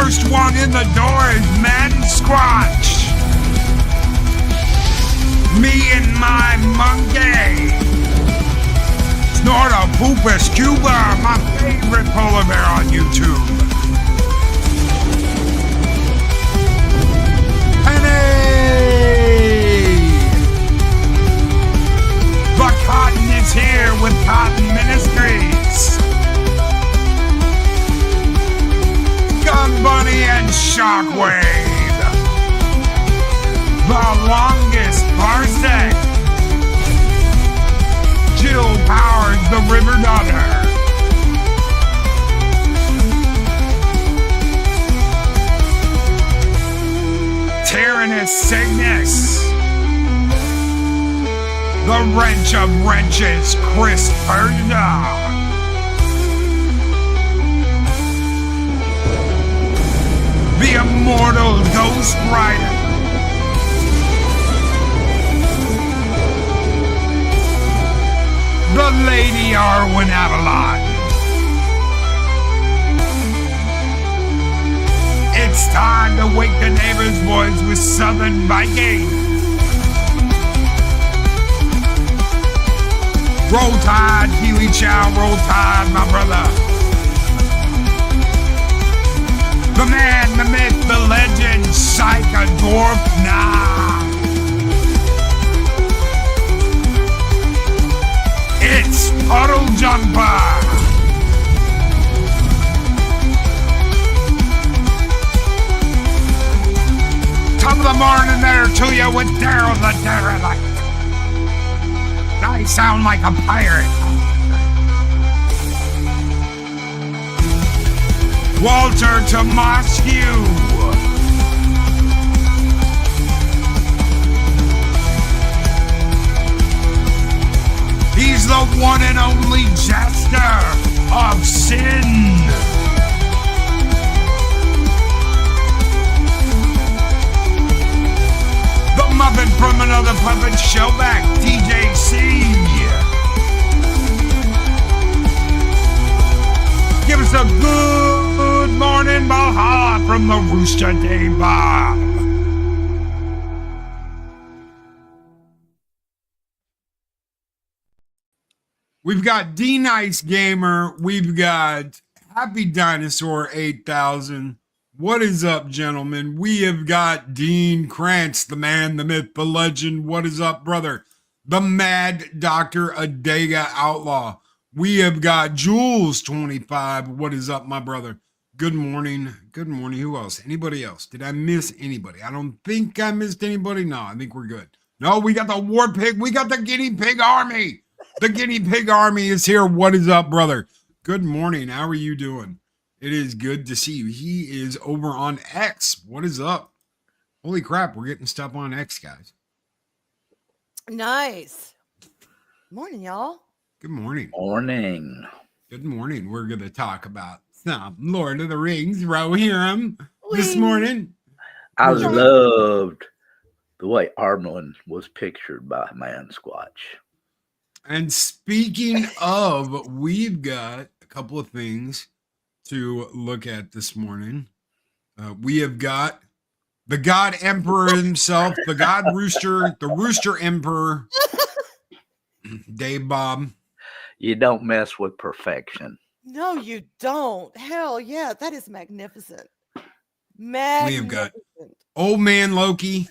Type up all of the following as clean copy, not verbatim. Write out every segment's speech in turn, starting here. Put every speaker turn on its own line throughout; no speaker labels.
First one in the door is Man Squatch. Me and my monkey. Snorta Poopa Scuba, my favorite polar bear on YouTube. The Cotton is here with Cotton Ministries. Gun Bunny and Shockwave. The longest parsec. Jill Powers, the River Daughter. Tyrannus Cygnus. The Wrench of Wrenches, Chris Perda. The Immortal Ghost Rider. The Lady Arwyn Avalon. It's time to wake the neighbors' boys with Southern Viking. Roll Tide, Kiwi Chow, roll tide, my brother. The man, the myth, the legend, Psycho Dwarf, nah. It's Puddle Jumper. Top of the morning there to you with Daryl the Derelict. I sound like a pirate. Walter Tomoscu. He's the one and only Jester of Sin. The Muppet from another puppet show back, DJC. Give us a good morning, Valhalla from the Rooster Day Bob. We've got D Nice Gamer. We've got Happy Dinosaur 8000. What is up, gentlemen? We have got Dean Krantz, the man, the myth, the legend. What is up, brother? The Mad Dr. Adega Outlaw. We have got Jules 25. What is up, my brother? Good morning. Good morning. Who else? Anybody else? Did I miss anybody? I don't think I missed anybody. No, I think we're good. No, we got the War Pig. We got the Guinea Pig Army. The Guinea Pig Army is here. What is up, brother? Good morning. How are you doing? It is good to see you. He is over on X. What is up? Holy crap, we're getting stuff on X, guys.
Nice. Morning, y'all.
Good morning.
Morning.
Good morning. We're going to talk about some Lord of the Rings, Rohirrim, this morning.
I loved the way Arwyn was pictured by Man Squatch.
And speaking of, we've got a couple of things to look at this morning. We have got the God Emperor himself, the God Rooster, the Rooster Emperor, Dave Bob.
You don't mess with perfection.
No, you don't. Hell yeah, that is magnificent.
We have got Old Man Loki.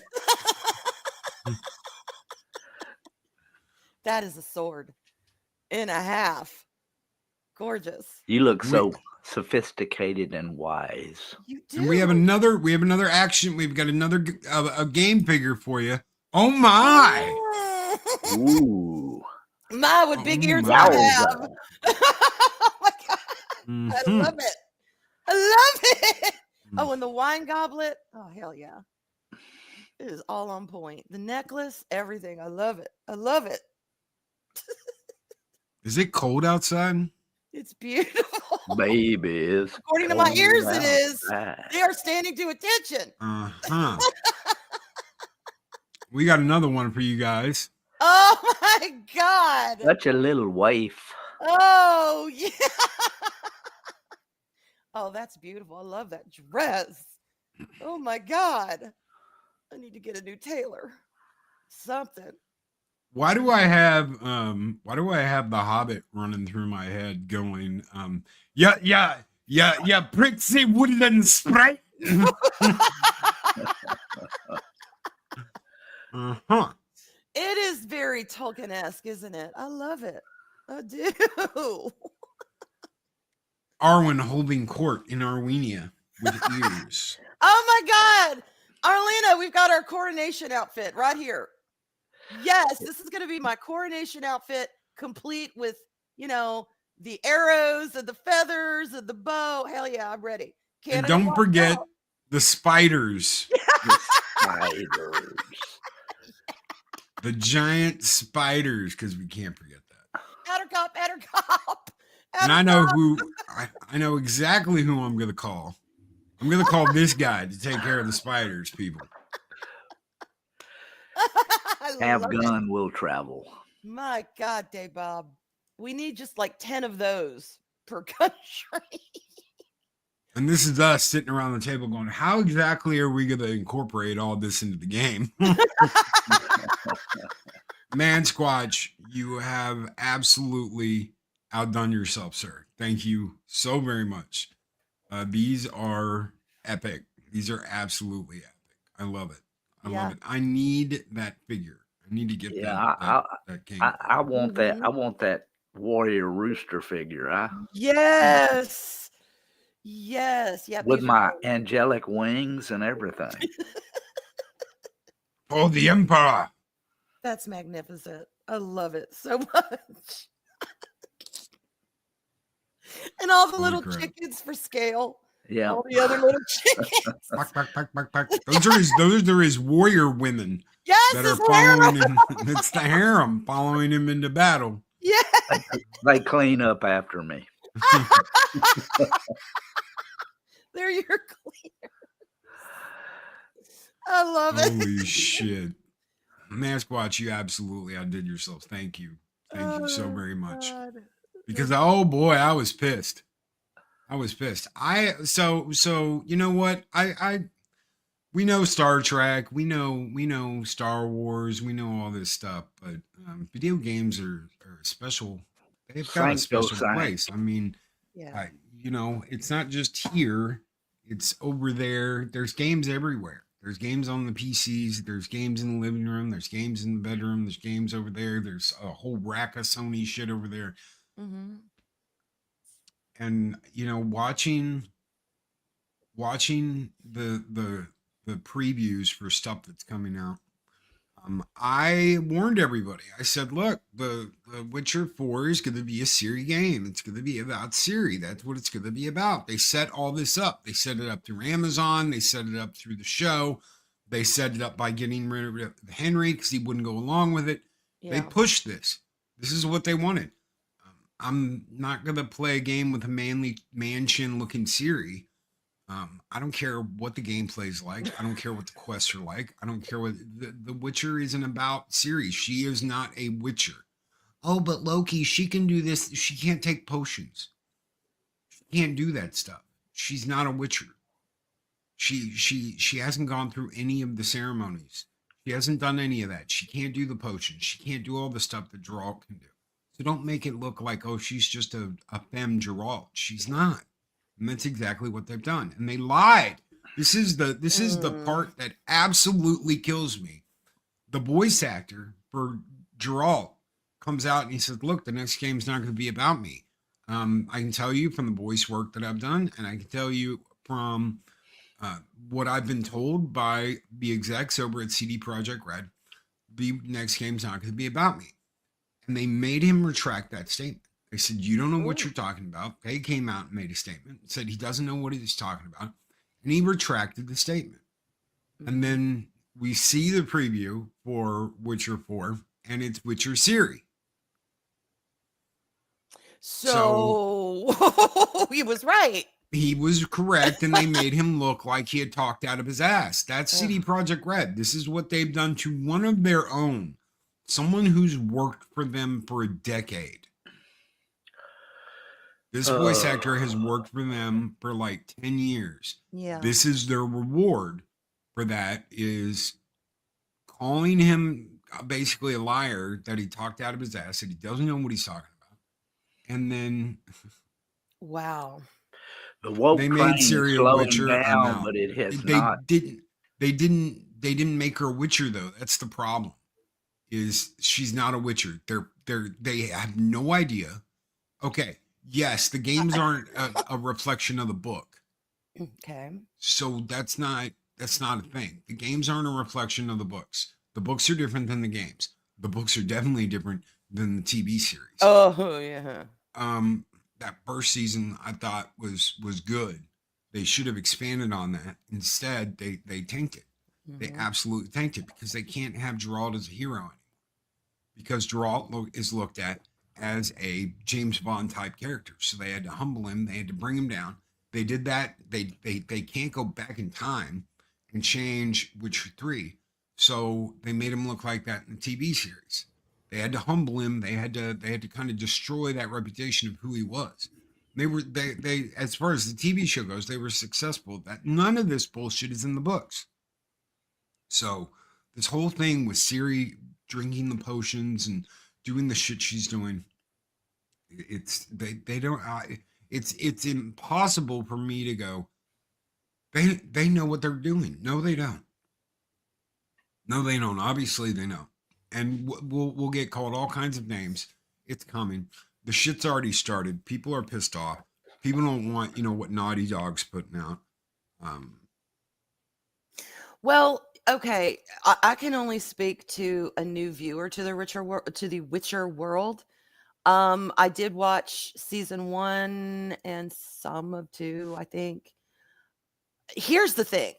That is a sword and a half. Gorgeous.
You look so sophisticated and wise.
You do.
And we have another action. We've got another a game figure for you. Oh my!
Ooh.
My, what big ears
wow.
I have. Oh my God.
Mm-hmm.
I love it. I love it. Oh, and the wine goblet. Oh, hell yeah. It is all on point. The necklace, everything. I love it. I love it.
Is it cold outside?
It's beautiful.
Baby.
According to my ears, it is. They are standing to attention.
Uh-huh. We got another one for you guys.
Oh my God.
Such a little waif.
Oh yeah. Oh, that's beautiful. I love that dress. Oh my God. I need to get a new tailor. Something.
Why do I have the Hobbit running through my head going, yeah, pretty woodland sprite. Uh-huh.
It is very Tolkien-esque, isn't it? I love it. I do.
Arwyn holding court in Arwenia with ears.
Oh my God. Arlena, we've got our coronation outfit right here. Yes, this is going to be my coronation outfit, complete with, the arrows and the feathers and the bow. Hell yeah, I'm ready.
And don't forget the spiders.
The spiders.
The giant spiders, because we can't forget that.
Attercop.
And I know I know exactly who I'm going to call. I'm going to call this guy to take care of the spiders, people.
Have gun will travel.
My God, Dave Bob. We need just like 10 of those per country.
And this is us sitting around the table going, how exactly are we going to incorporate all this into the game? Man Squatch, you have absolutely outdone yourself, sir. Thank you so very much. These are epic. These are absolutely epic. I love it. I love it. I need that figure. I need to get that game.
I want that. I want that warrior rooster figure.
Yes. Yeah.
With my angelic wings and everything.
Oh, the Emperor.
That's magnificent. I love it so much. And all the little chickens for scale.
Yeah.
All the other little chickens.
Back. Those are his warrior women.
Yes,
that are following him. It's the harem following him into battle.
Yeah.
They clean up after me.
They're your cleaners. I love it.
Holy shit. Man Squatch, you absolutely outdid yourself. Thank you. Thank you so very much.
God.
Because oh boy, I was pissed. So you know what? We know Star Trek, we know Star Wars, we know all this stuff, but video games are special. They've got a special place. I mean, it's not just here, it's over there. There's games everywhere. There's games on the PCs, there's games in the living room, there's games in the bedroom, there's games over there, there's a whole rack of Sony shit over there.
Mm-hmm.
And watching the previews for stuff that's coming out, I warned everybody. I said, look, the Witcher 4 is going to be a Ciri game. It's going to be about Ciri. That's what it's going to be about. They set all this up. They set it up through Amazon. They set it up through the show. They set it up by getting rid of Henry because he wouldn't go along with it. Yeah. They pushed this. This is what they wanted. I'm not going to play a game with a manly mansion looking Ciri. I don't care what the gameplay is like. I don't care what the quests are like. I don't care what the Witcher isn't about Ciri. She is not a Witcher. Oh, but Loki, she can do this. She can't take potions. She can't do that stuff. She's not a Witcher. She hasn't gone through any of the ceremonies. She hasn't done any of that. She can't do the potions. She can't do all the stuff that Geralt can do. So don't make it look like, oh, she's just a femme Geralt. She's not. And that's exactly what they've done. And they lied. This is the part that absolutely kills me. The voice actor for Geralt comes out and he says, look, the next game's not going to be about me. I can tell you from the voice work that I've done, and I can tell you from what I've been told by the execs over at CD Projekt Red, the next game's not going to be about me. And they made him retract that statement. They said, you don't know what you're talking about. They came out and made a statement, said he doesn't know what he's talking about. And he retracted the statement. And then we see the preview for Witcher 4, and it's Witcher Ciri.
So he was right.
He was correct, and they made him look like he had talked out of his ass. That's CD Projekt Red. This is what they've done to one of their own. Someone who's worked for them for a decade. This voice actor has worked for them for like 10 years.
Yeah.
This is their reward for that, is calling him basically a liar, that he talked out of his ass, that he doesn't know what he's talking about. And then
Wow.
The woke
they
train
made
is
Siri a
slowing
Witcher. I'm
down,
out.
but it has
They
not.
didn't make her a Witcher though. That's the problem. Is she's not a Witcher. They have no idea. Okay. Yes, the games aren't a reflection of the book.
Okay.
So that's not a thing. The games aren't a reflection of the books. The books are different than the games. The books are definitely different than the TV series.
Oh yeah.
That first season I thought was good. They should have expanded on that. Instead, they tanked it. They absolutely tanked it because they can't have Geralt as a hero anymore. Because Geralt is looked at as a James Bond type character. So they had to humble him. They had to bring him down. They did that. They can't go back in time and change Witcher 3. So they made him look like that in the TV series. They had to humble him. They had to kind of destroy that reputation of who he was. They as far as the TV show goes, they were successful. That none of this bullshit is in the books. So this whole thing with Ciri drinking the potions and doing the shit she's doing, it's impossible for me to go, they know what they're doing. No, they don't. No, they don't. Obviously they know. And we'll get called all kinds of names. It's coming. The shit's already started. People are pissed off. People don't want, what Naughty Dog's putting out.
Well, okay. I can only speak to a new viewer to the Witcher world. I did watch season 1 and some of 2, I think. Here's the thing.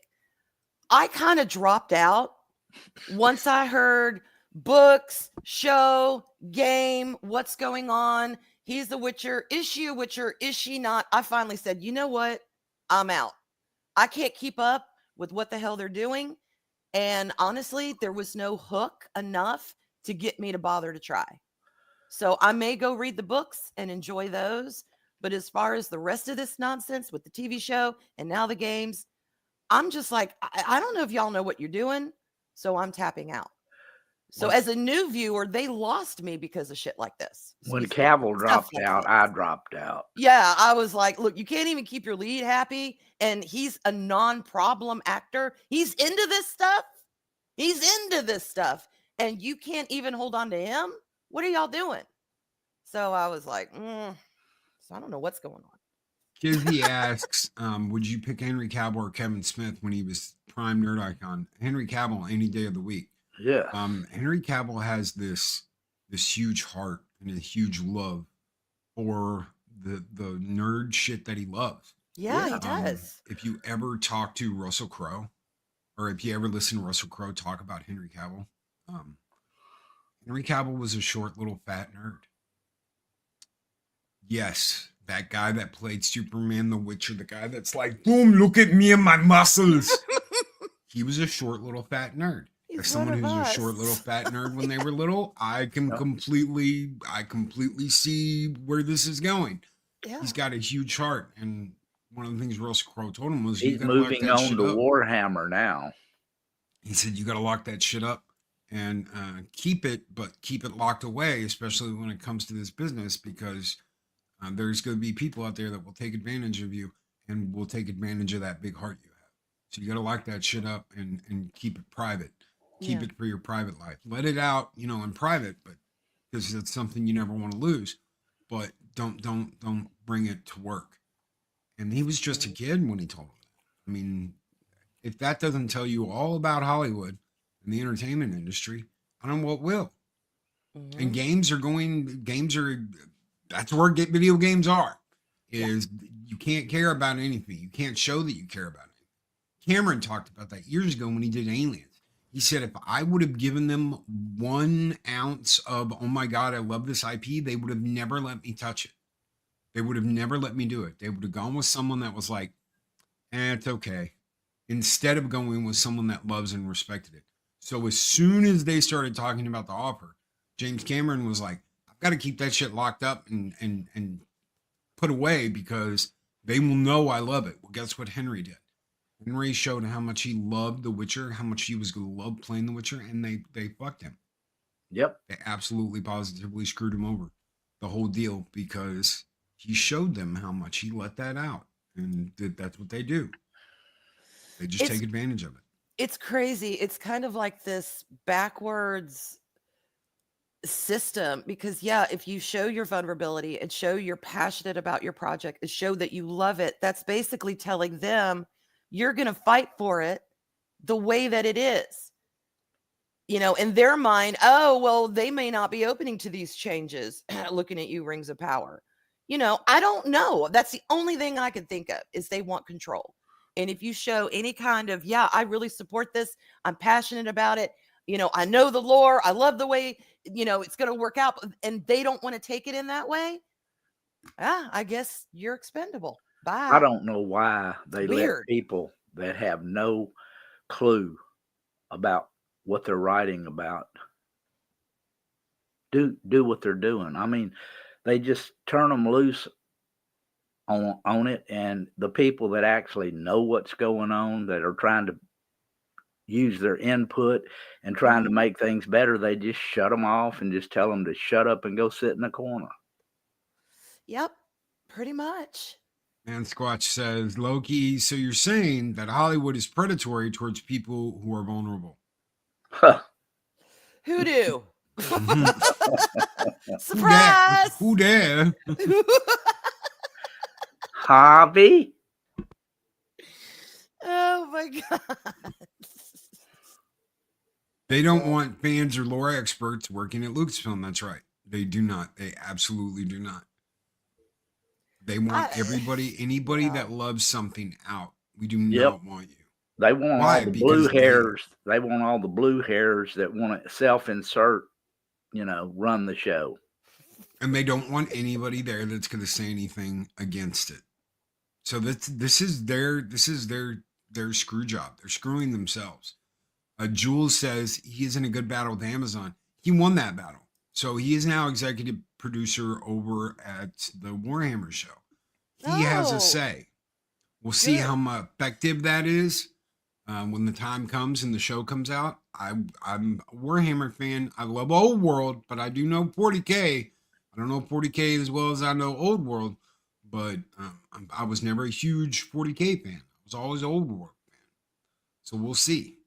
I kind of dropped out once I heard books, show, game, what's going on. He's the Witcher. Is she a Witcher? Is she not? I finally said, you know what? I'm out. I can't keep up with what the hell they're doing. And honestly, there was no hook enough to get me to bother to try. So I may go read the books and enjoy those. But as far as the rest of this nonsense with the TV show and now the games, I'm just like, I don't know if y'all know what you're doing. So I'm tapping out. So as a new viewer, they lost me because of shit like this.
When Cavill dropped out, I dropped out.
Yeah, I was like, look, you can't even keep your lead happy. And he's a non-problem actor. He's into this stuff. And you can't even hold on to him. What are y'all doing? So I was like, so I don't know what's going on.
Kizzy asks, would you pick Henry Cavill or Kevin Smith when he was prime nerd icon? Henry Cavill any day of the week.
Yeah.
Henry Cavill has this huge heart and a huge love for the nerd shit that he loves.
Yeah, he does.
If you ever talk to Russell Crowe, or if you ever listen to Russell Crowe talk about Henry Cavill, Henry Cavill was a short little fat nerd. Yes, that guy that played Superman, The Witcher, the guy that's like, boom, look at me and my muscles. He was a short little fat nerd. As someone who's a short little fat nerd when they were little, I can completely see where this is going. Yeah. He's got a huge heart, and one of the things Russell Crowe told him was,
he's moving on to Warhammer now.
He said, you got to lock that shit up and keep it locked away, especially when it comes to this business, because there's going to be people out there that will take advantage of you and will take advantage of that big heart you have. So you got to lock that shit up and keep it private. Keep it for your private life. Let it out, in private, but because it's something you never want to lose. But don't bring it to work. And he was just a kid when he told him that. I mean, if that doesn't tell you all about Hollywood and the entertainment industry, I don't know what will. Mm-hmm. And that's where video games are. You can't care about anything. You can't show that you care about it. Cameron talked about that years ago when he did Aliens. He said, if I would have given them 1 ounce of, oh my God, I love this IP, they would have never let me touch it. They would have never let me do it. They would have gone with someone that was like, it's okay. Instead of going with someone that loves and respected it. So as soon as they started talking about the offer, James Cameron was like, I've got to keep that shit locked up and put away because they will know I love it. Well, guess what Henry did? Henry showed how much he loved The Witcher, how much he was going to love playing The Witcher, and they fucked him.
Yep.
They absolutely positively screwed him over. The whole deal, because he showed them how much he let that out. And that's what they do. They just take advantage of it.
It's crazy. It's kind of like this backwards system because, yeah, if you show your vulnerability and show you're passionate about your project and show that you love it, that's basically telling them you're going to fight for it the way that it is. You know, in their mind, oh, well, they may not be opening to these changes. Looking at you, Rings of Power. You know, I don't know. That's the only thing I can think of is they want control. And if you show any kind of, yeah, I really support this. I'm passionate about it. You know, I know the lore. I love the way, you know, it's going to work out. And they don't want to take it in that way. I guess you're expendable. Bye.
I don't know why they
Weird.
let people that have no clue about what they're writing about do what they're doing. I mean, they just turn them loose on it, and the people that actually know what's going on, that are trying to use their input and trying to make things better, they just shut them off and just tell them to shut up and go sit in the corner.
Yep, pretty much.
And Squatch says, Loki, so you're saying that Hollywood is predatory towards people who are vulnerable.
Who do?
Mhm.
Surprise!
Who dare?
Hobby?
Oh my God.
They don't want fans or lore experts working at Lucasfilm. That's right. They do not. They absolutely do not. They want anybody that loves something out. We do not want you.
They want all the blue hairs. They want all the blue hairs that want to self-insert, run the show.
And they don't want anybody there that's going to say anything against it. So this is their screw job. They're screwing themselves. Jules says he is in a good battle with Amazon. He won that battle. So he is now executive producer over at the Warhammer show. He has a say. We'll see how effective that is when the time comes and the show comes out. I'm a Warhammer fan. I love Old World, but I do know 40K. I don't know 40K as well as I know Old World, but I was never a huge 40K fan. I was always an Old World fan. So we'll see.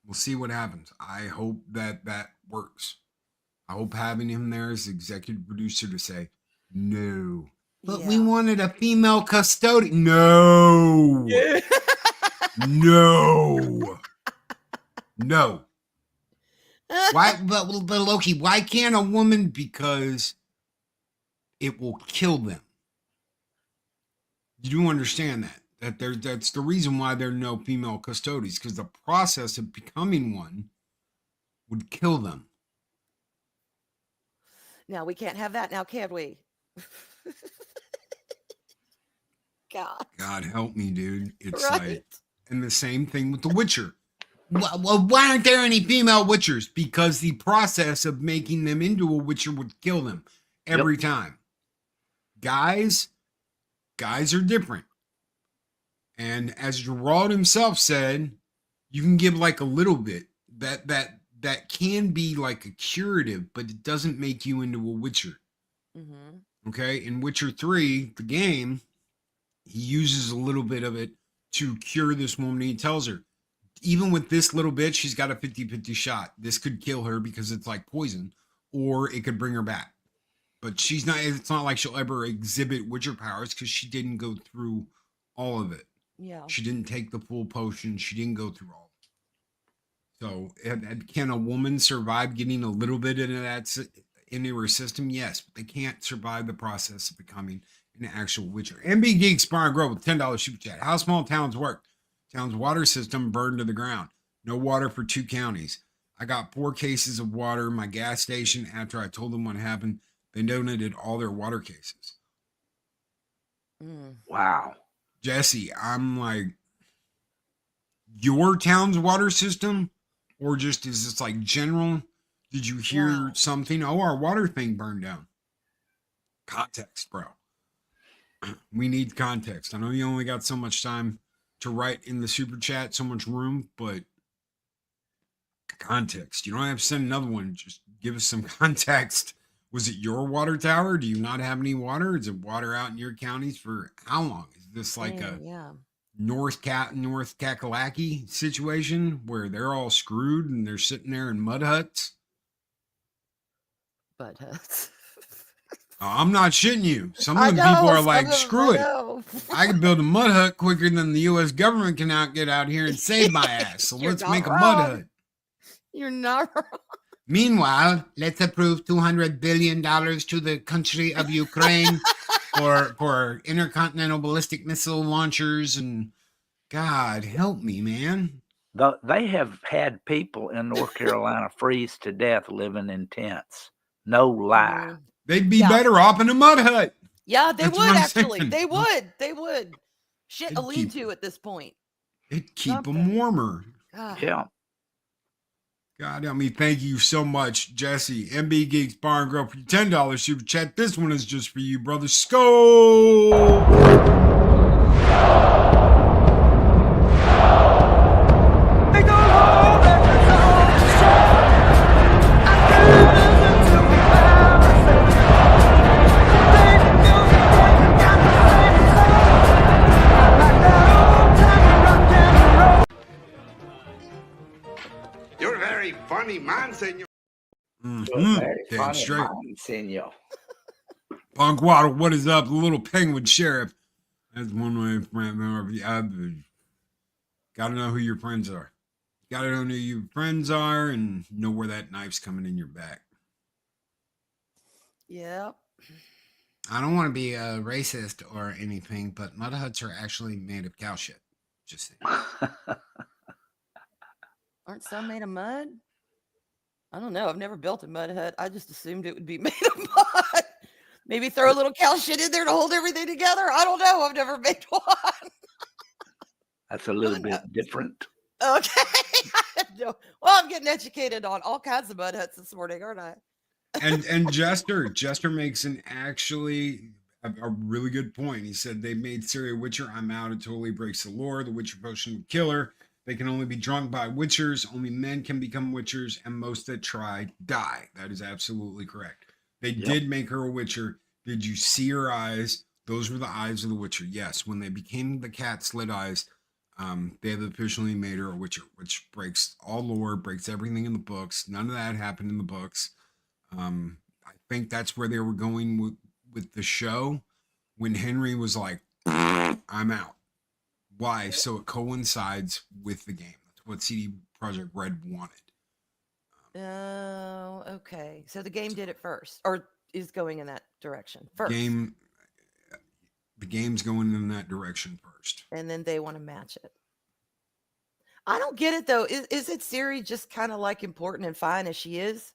We'll see what happens. I hope that works. I hope having him there as executive producer to say, no. But we wanted a female custodian. No. Yeah. No. No. Why? But Loki, why can't a woman? Because it will kill them. You do understand that that's the reason why there are no female custodians, because the process of becoming one would kill them.
Now we can't have that now, can we? God
help me, dude. It's
right.
like, and the same thing with The Witcher. Well, why aren't there any female Witchers? Because the process of making them into a Witcher would kill them every time. Guys are different. And as Gerald himself said, you can give like a little bit. That can be like a curative, but it doesn't make you into a Witcher. Mm-hmm. Okay? In Witcher 3, the game, he uses a little bit of it to cure this woman. He tells her, even with this little bit, she's got a 50-50 shot. This could kill her because it's like poison, or it could bring her back. But it's not like she'll ever exhibit Witcher powers because she didn't go through all of it.
Yeah.
She didn't take the full potion. She didn't go through all of it. So can a woman survive getting a little bit into that into her system? Yes, but they can't survive the process of becoming an actual Witcher. MB Geeks Bar and Grow with $10 super chat. How small towns work. Town's water system burned to the ground. No water for 2 counties. I got 4 cases of water in my gas station. After I told them what happened, they donated all their water cases.
Wow.
Jesse, I'm like, your town's water system? Or just is this like general? Did you hear something? Oh, our water thing burned down. Context, bro. We need context. I know you only got so much time to write in the super chat, so much room, but context. You don't have to send another one. Just give us some context. Was it your water tower? Do you not have any water? Is it water out in your counties for how long? Is this like a North Kakalaki situation where they're all screwed and they're sitting there in mud huts?
Mud huts.
I'm not shitting you. Some of them people are like, screw it. I can build a mud hut quicker than the U.S. government can get out here and save my ass. So let's make a mud hut.
You're not wrong.
Meanwhile, let's approve $200 billion to the country of Ukraine for intercontinental ballistic missile launchers. And God help me, man.
They have had people in North Carolina freeze to death living in tents. No lie.
They'd be better off in a mud hut.
Yeah, they would actually. They would. They would. Shit, a lean-to at this point.
It'd keep them warmer.
God.
Yeah.
God help me. Thank you so much, Jesse. MB Geeks Bar and Grill for your $10 super chat. This one is just for you, brother. Skull.
You're a very funny man, senor.
Damn straight. Punk Waddle, what is up? The little penguin sheriff. That's one way of gotta know who your friends are. Gotta know who your friends are and know where that knife's coming in your back.
Yep.
I don't want to be a racist or anything, but mud huts are actually made of cow shit. Just saying.
Aren't some made of mud? I don't know. I've never built a mud hut. I just assumed it would be made of mud. Maybe throw a little cow shit in there to hold everything together. I don't know. I've never made one.
That's a little bit different.
Okay. Well, I'm getting educated on all kinds of mud huts this morning, aren't I?
And Jester makes an actually a really good point. He said they made Syria Witcher. I'm out. It totally breaks the lore. The Witcher potion would kill her. They can only be drunk by witchers. Only men can become witchers, and most that try die. That is absolutely correct. They did make her a witcher. Did you see her eyes? Those were the eyes of the witcher. Yes, when they became the cat slit eyes, they have officially made her a witcher, which breaks all lore, breaks everything in the books. None of that happened in the books. I think that's where they were going with the show when Henry was like, I'm out. Why? So it coincides with the game. That's what CD Projekt Red wanted.
Oh, okay. So the game did it first, or is going in that direction first.
The game's going in that direction first.
And then they want to match it. I don't get it though. Is it Ciri just kind of like important and fine as she is?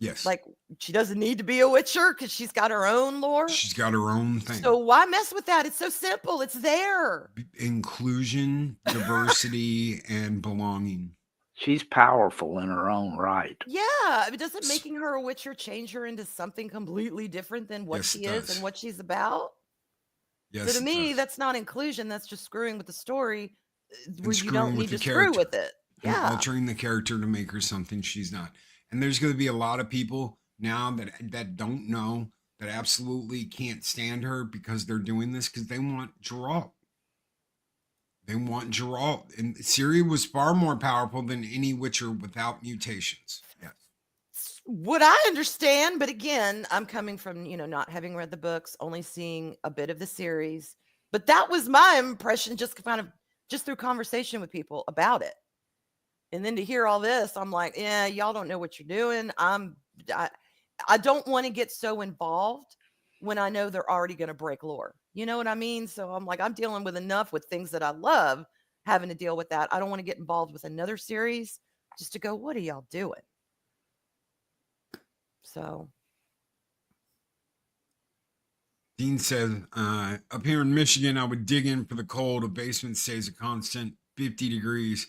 Yes.
Like she doesn't need to be a witcher because she's got her own lore.
She's got her own thing.
So why mess with that? It's so simple. It's there.
Inclusion, diversity, and belonging.
She's powerful in her own right.
Yeah. Doesn't making her a witcher change her into something completely different than what she is and what she's about?
Yes.
So to me, that's not inclusion. That's just screwing with the story where you don't need to screw with it. Yeah.
Altering the character to make her something she's not. And there's going to be a lot of people now that don't know, that absolutely can't stand her because they're doing this because they want Geralt. They want Geralt. And Ciri was far more powerful than any Witcher without mutations. Yes.
Would I understand? But again, I'm coming from, not having read the books, only seeing a bit of the series. But that was my impression just through conversation with people about it. And then to hear all this, I'm like, yeah, y'all don't know what you're doing. I don't want to get so involved when I know they're already going to break lore. You know what I mean? So I'm like, I'm dealing with enough with things that I love having to deal with that. I don't want to get involved with another series just to go, what are y'all doing? So.
Dean said, up here in Michigan, I would dig in for the cold. A basement stays a constant 50 degrees.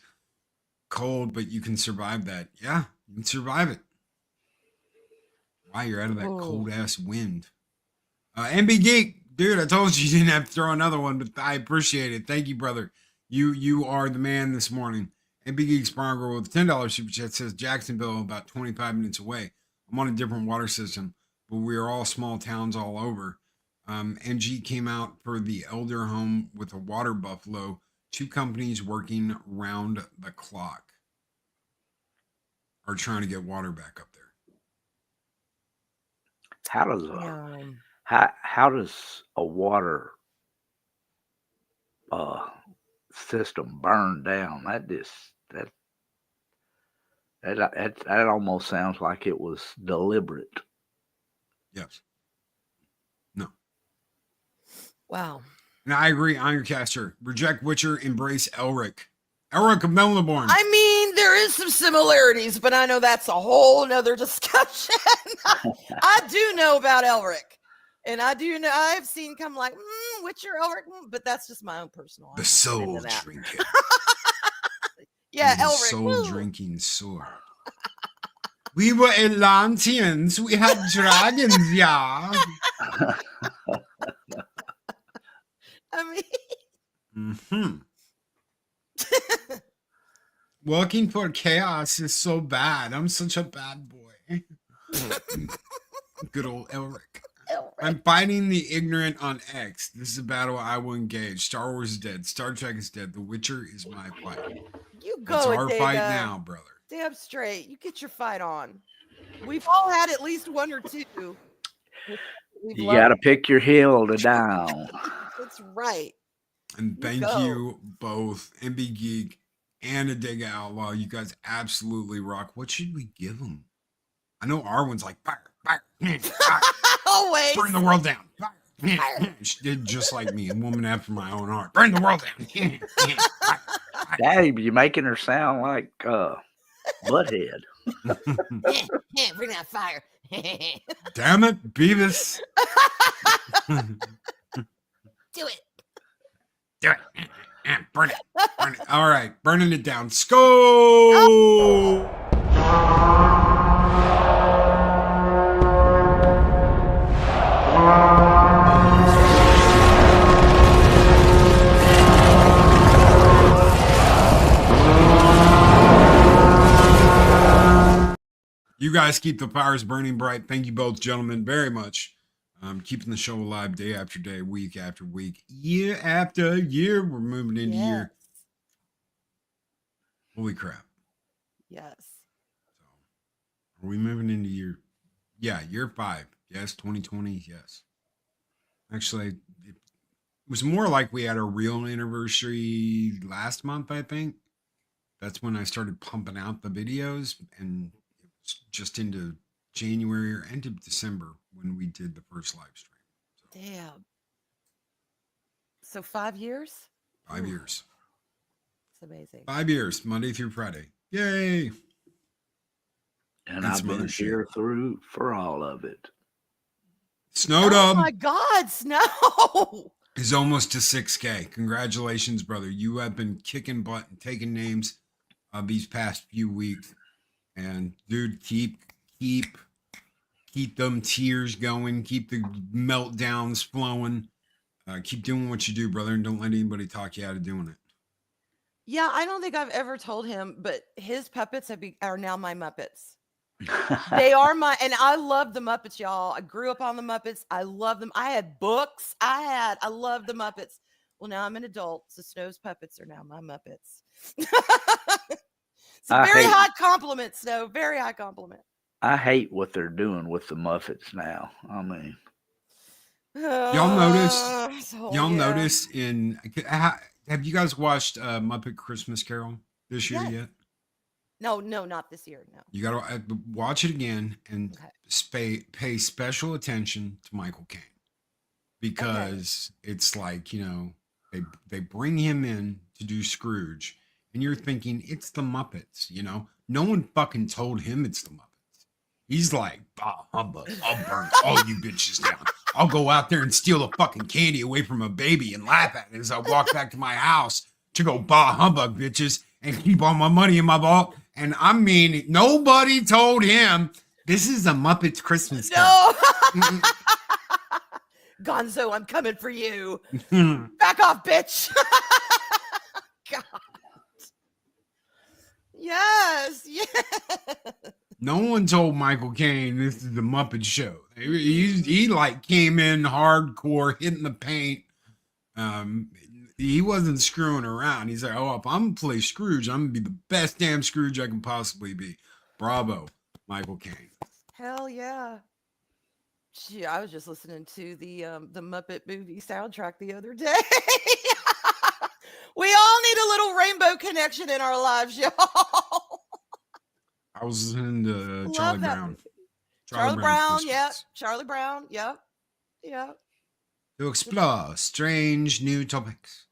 Cold, but you can survive that. Yeah, you can survive it. Why? You're out of that cold ass wind. MB Geek, Dude, I told you didn't have to throw another one, but I appreciate it. Thank you, brother. You are the man this morning. And Big Geek Sparrow with a $10 super chat says Jacksonville about 25 minutes away. I'm on a different water system, but we are all small towns all over. NG came out for the elder home with a water buffalo. 2 companies working round the clock are trying to get water back up there.
How does a water system burn down? That almost sounds like it was deliberate.
Yes. No.
Wow.
And I agree, Ironcaster. Reject Witcher, embrace Elric. Elric of Melniborn.
I mean, there is some similarities, but I know that's a whole nother discussion. I do know about Elric. And I do know, I've seen come like, Witcher, Elric, but that's just my own personal.
The soul drinking.
Yeah,
the
Elric.
Soul drinking sword. We were Atlanteans. We had dragons, yeah.
I
mean, working for chaos is so bad. I'm such a bad boy. Good old Elric. I'm fighting the ignorant on X. This is a battle I will engage. Star Wars is dead. Star Trek is dead. The Witcher is my fight.
You go.
It's our fight now, brother.
Damn straight. You get your fight on. We've all had at least one or two.
You got to pick your hill to die on.
That's right.
And thank you both, MB Geek and a Dig Outlaw. You guys absolutely rock. What should we give them? I know Arwyn's like, fire, fire, fire.
Always.
Burn the world down. Fire, fire. She did just like me, a woman after my own heart. Burn the world down.
Daddy, you're making her sound like Butthead.
Bring that fire.
Damn it, Beavis.
Do it.
Do it. Burn it. Burn it. All right, burning it down. Go. You guys keep the fires burning bright. Thank you both, gentlemen, very much. Keeping the show alive day after day, week after week, year after year. We're moving into year. Holy crap.
Yes.
So, are we moving into year? Yeah, year 5. Yes, 2020. Yes. Actually, it was more like we had a real anniversary last month, I think. That's when I started pumping out the videos, and it was just into January or end of December when we did the first live stream. So,
damn. So 5 years?
5 years.
It's amazing.
5 years, Monday through Friday. Yay.
And I've been here through for all of it.
Snowed up.
Oh my God, Snow
is almost to 6K. Congratulations, brother. You have been kicking butt and taking names these past few weeks. And dude, keep them tears going. Keep the meltdowns flowing. Keep doing what you do, brother, and don't let anybody talk you out of doing it.
Yeah, I don't think I've ever told him, but his puppets are now my Muppets. They are and I love the Muppets, y'all. I grew up on the Muppets. I love them. I had books. I love the Muppets. Well, now I'm an adult, so Snow's puppets are now my Muppets. It's a very high compliment, Snow. Very high compliment.
I hate what they're doing with the Muppets now. I mean,
y'all notice have you guys watched Muppet Christmas Carol this year yet?
No, not this year. No.
You got to watch it again and pay special attention to Michael Caine, because it's like, you know, they bring him in to do Scrooge, and you're thinking it's the Muppets. You know, no one fucking told him it's the Muppets. He's like, bah humbug! I'll burn all you bitches down. I'll go out there and steal the fucking candy away from a baby and laugh at it as I walk back to my house to go bah humbug, bitches, and keep all my money in my vault. And I mean, nobody told him this is a Muppets Christmas Carol.
No. Gonzo, I'm coming for you. Back off, bitch. God. Yes.
No one told Michael Caine this is the Muppet Show. He like came in hardcore, hitting the paint. He wasn't screwing around. He's like, oh, if I'm gonna play Scrooge, I'm gonna be the best damn Scrooge I can possibly be. Bravo, Michael Caine.
Hell yeah. Gee, I was just listening to the Muppet movie soundtrack the other day. We all need a little rainbow connection in our lives, y'all.
I was listening to
Love
Charlie
that
Brown.
movie. Charlie Brown,
Christmas.
yep. Charlie Brown, yep. Yep.
To explore strange new topics,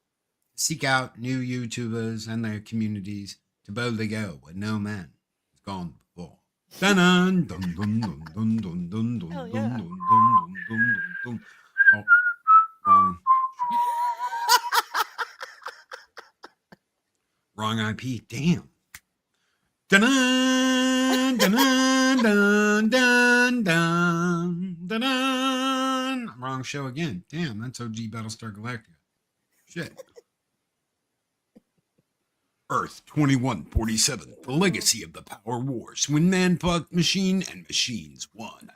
seek out new YouTubers and their communities to boldly go where no man has gone before. Dun dun dun dun dun dun dun dun dun
Hell
dun
yeah.
dun dun dun dun. Oh, wrong. Wrong IP. Damn. Dun dun dun dun dun dun dun dun. Wrong show again. Damn, that's OG Battlestar Galactica. Shit. Earth 2147, the legacy of the Power Wars, when man fought machine and machines won.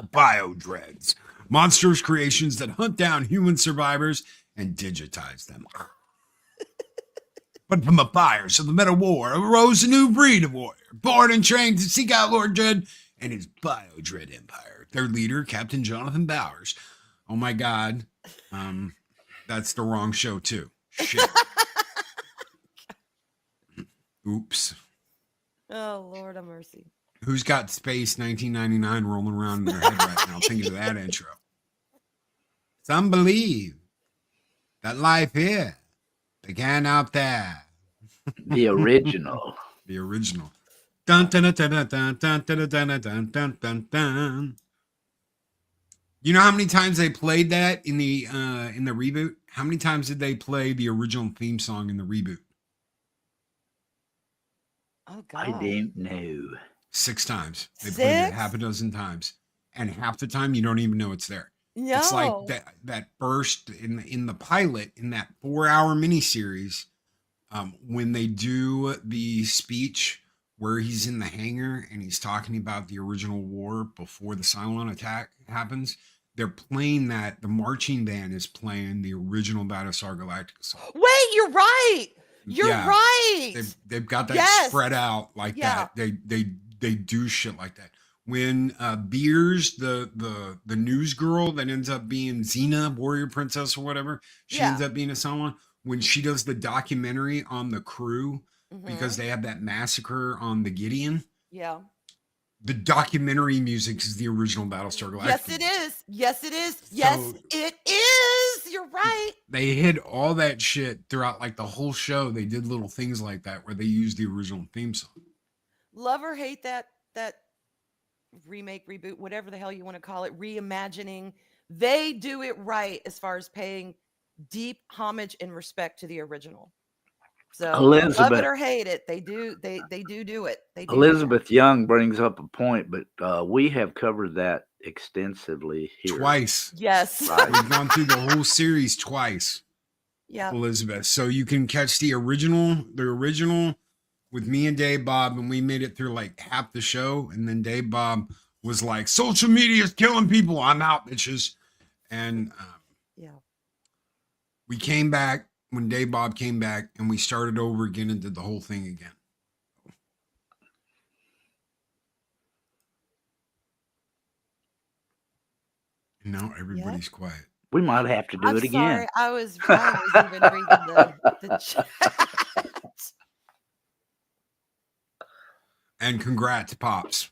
Biodreads, monstrous creations that hunt down human survivors and digitize them. But from the fires of the Meta War arose a new breed of warrior, born and trained to seek out Lord Dread and his Biodread empire. Their leader, Captain Jonathan Bowers. Oh my God, that's the wrong show too. Shit. Oops.
Oh, Lord have mercy.
Who's got Space 1999 rolling around in their head right now thinking of that intro? Some believe that life here began out there.
The original.
The original. Dun, dun, dun, dun, dun, dun, dun, dun, dun, dun, dun, dun. You know how many times they played that in the reboot? How many times did they play the original theme song in the reboot?
Oh,
I
God.
didn't know.
6 times. They played it
6?
half a dozen times. And half the time you don't even know it's there.
No.
It's like that burst in the pilot, in that 4-hour miniseries, when they do the speech where he's in the hangar and he's talking about the original war before the Cylon attack happens. They're playing that. The marching band is playing the original Battlestar Galactica song.
Wait, you're right. You're
Yeah.
right.
They've got that
Yes.
spread out like
Yeah.
that. They do shit like that. When Beers, the news girl that ends up being Xena, warrior princess or whatever, she
Yeah.
ends up being a someone. When she does the documentary on the crew
Mhm.
because they have that massacre on the Gideon,
Yeah.
the documentary music is the original Battlestar Galactica.
Yes, it is. Yes, it is. Yes,
So-
it is. You're right.
They hid all that shit throughout like the whole show. They did little things like that where they used the original theme song.
Love or hate that remake, reboot, whatever the hell you want to call it, reimagining. They do it right as far as paying deep homage and respect to the original. So love
Elizabeth.
it or hate it, they do it. They do it.
Elizabeth Young brings up a point, but we have covered that extensively here.
Twice.
Yes.
Right.
We've gone through the whole series twice,
Yeah.
Elizabeth. So you can catch the original with me and Dave Bob, and we made it through like half the show. And then Dave Bob was like, social media is killing people. I'm out, bitches. And
Yeah.
we came back when Dave Bob came back, and we started over again and did the whole thing again. And now everybody's quiet.
We might have to do
I'm
it again.
sorry. I was even reading the chat.
And congrats, Pops.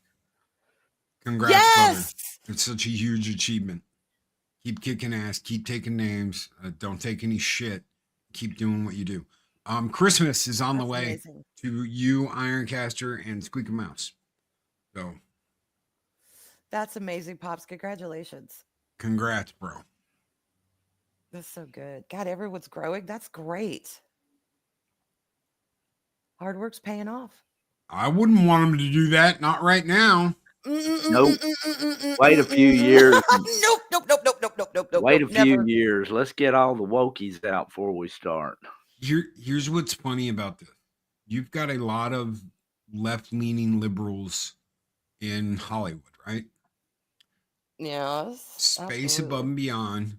Congrats,
Yes.
brother. It's such a huge achievement. Keep kicking ass. Keep taking names. Don't take any shit. Keep doing what you do. Christmas is on the
That's
way
amazing.
to you, Ironcaster, and Squeaker Mouse. So,
That's amazing, Pops. Congratulations.
congrats, bro.
That's so good. God, everyone's growing. That's great. Hard work's paying off.
I wouldn't want him to do that. Not right now.
Nope. Wait a few years.
Nope.
Wait a few
never.
years. Let's get all the wokies out before we start.
Here's what's funny about this. You've got a lot of left-leaning liberals in Hollywood, right?
Yes.
Space Above
absolutely.
and Beyond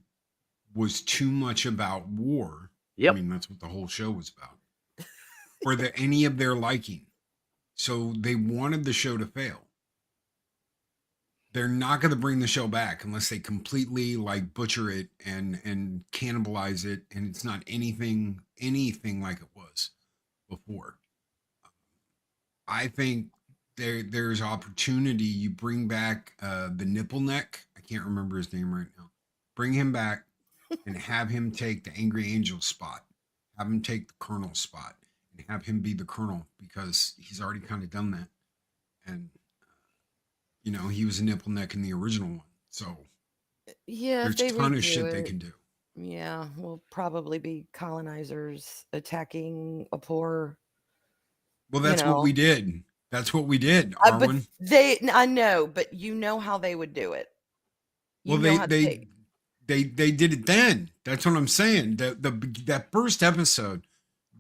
was too much about war.
Yep.
I mean, that's what the whole show was about. For any of their liking. So they wanted the show to fail. They're not going to bring the show back unless they completely like butcher it and cannibalize it, and it's not anything like it was before. I think there's opportunity. You bring back the nipple neck. I can't remember his name right now. Bring him back and have him take the Angry Angel spot. Have him take the Colonel spot and have him be the Colonel, because he's already kind of done that. And you know, he was a nipple neck in the original one. So
Yeah,
there's
if
a
they
ton of
redo
shit they
it,
can do.
yeah, will probably be colonizers attacking a poor.
Well,
You
that's what
know.
we did. That's what we did,
But
Arwyn.
I know, but you know how they would do it. You
Well,
know how they.
they did it then. That's what I'm saying. That first episode,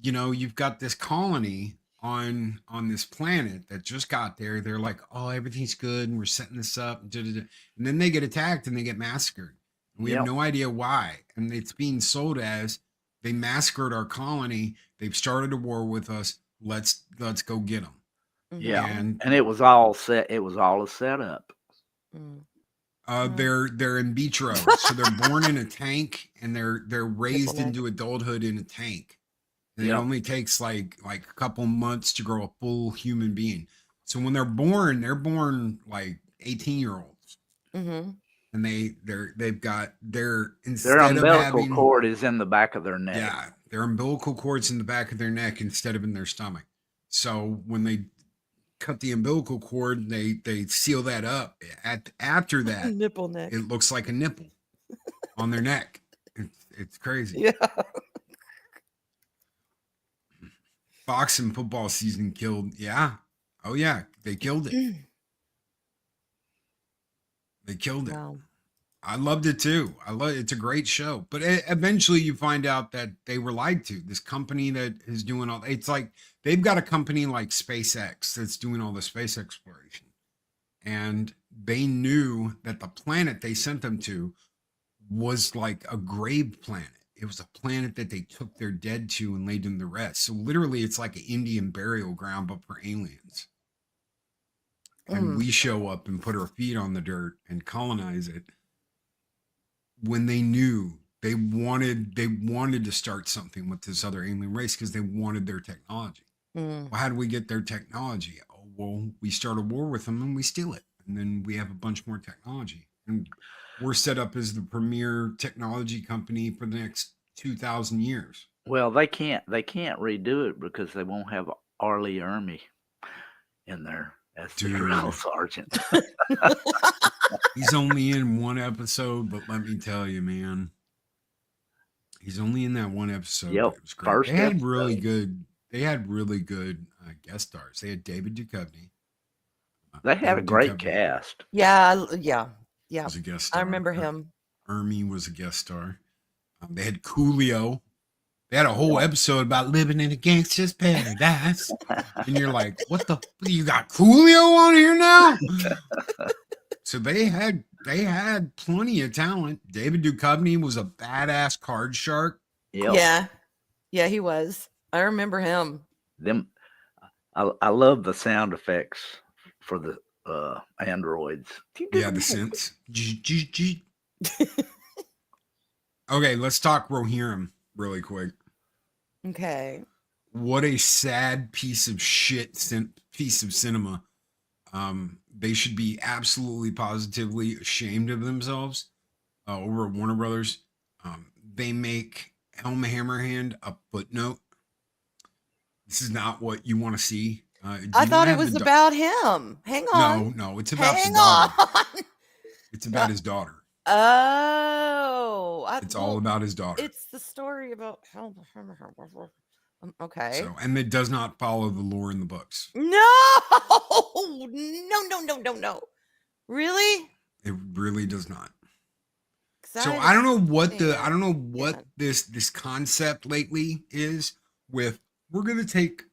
you know, you've got this colony on this planet that just got there. They're like, oh, everything's good, and we're setting this up, and then they get attacked and they get massacred. And we have
Yep.
no idea why. And it's being sold as they massacred our colony. They've started a war with us. Let's go get them.
Yeah.
And
And it was all set. It was all a setup.
Mm.
they're in vitro, so they're born in a tank and they're raised
neck.
into adulthood in a tank. And it
Yep.
only takes like a couple months to grow a full human being. So when they're born like 18-year-olds,
Mm-hmm.
and they've got
Their
instead of
umbilical
having
cord is in the back of their neck.
yeah, their umbilical cord's in the back of their neck instead of in their stomach. So when they cut the umbilical cord, they seal that up. After that,
Nipple neck.
it looks like a nipple on their neck. It's crazy.
Yeah.
Boxing football season killed. Yeah. Oh yeah, they killed it. They killed it.
Wow.
I loved it too. It's a great show. But eventually you find out that they were lied to. This company that is doing all, it's like they've got a company like SpaceX that's doing all the space exploration. And they knew that the planet they sent them to was like a grave planet. It was a planet that they took their dead to and laid them to rest. So literally it's like an Indian burial ground, but for aliens. And we show up and put our feet on the dirt and colonize it. When they knew they wanted to start something with this other alien race because they wanted their technology. Well, how do we get their technology? Oh, well, we start a war with them and we steal it. And then we have a bunch more technology. And we're set up as the premier technology company for the next 2,000 years.
Well, they can't redo it because they won't have Arlie Ermy in there as the drill sergeant.
He's only in one episode, but let me tell you, man, he's only in that one episode.
Yep,
It was great.
first
They had
episode.
really good guest stars. They had David Duchovny.
They had a
David
great
Duchovny
Yeah.
cast.
was a guest star.
I remember him.
Ermy was a guest star. They had Coolio. They had a whole episode about living in a gangster's paradise. And you're like, what the? You got Coolio on here now? So they had plenty of talent. David Duchovny was a badass card shark.
Yep.
Yeah, he was. I remember him.
I love the sound effects for the androids.
Yeah, the synths. Okay, let's talk Rohirrim really quick.
Okay.
What a sad piece of shit piece of cinema. They should be absolutely positively ashamed of themselves over at Warner Brothers. They make Helm Hammerhand a footnote. This is not what you want to see.
I thought it was about him. Hang on.
No, it's about
Hang
his daughter.
on.
It's about his daughter.
Oh,
It's all about his daughter.
It's the story about how. Okay.
So, and it does not follow the lore in the books.
No. Really?
It really does not. So
That
I don't know what
yeah.
this concept lately is with we're gonna take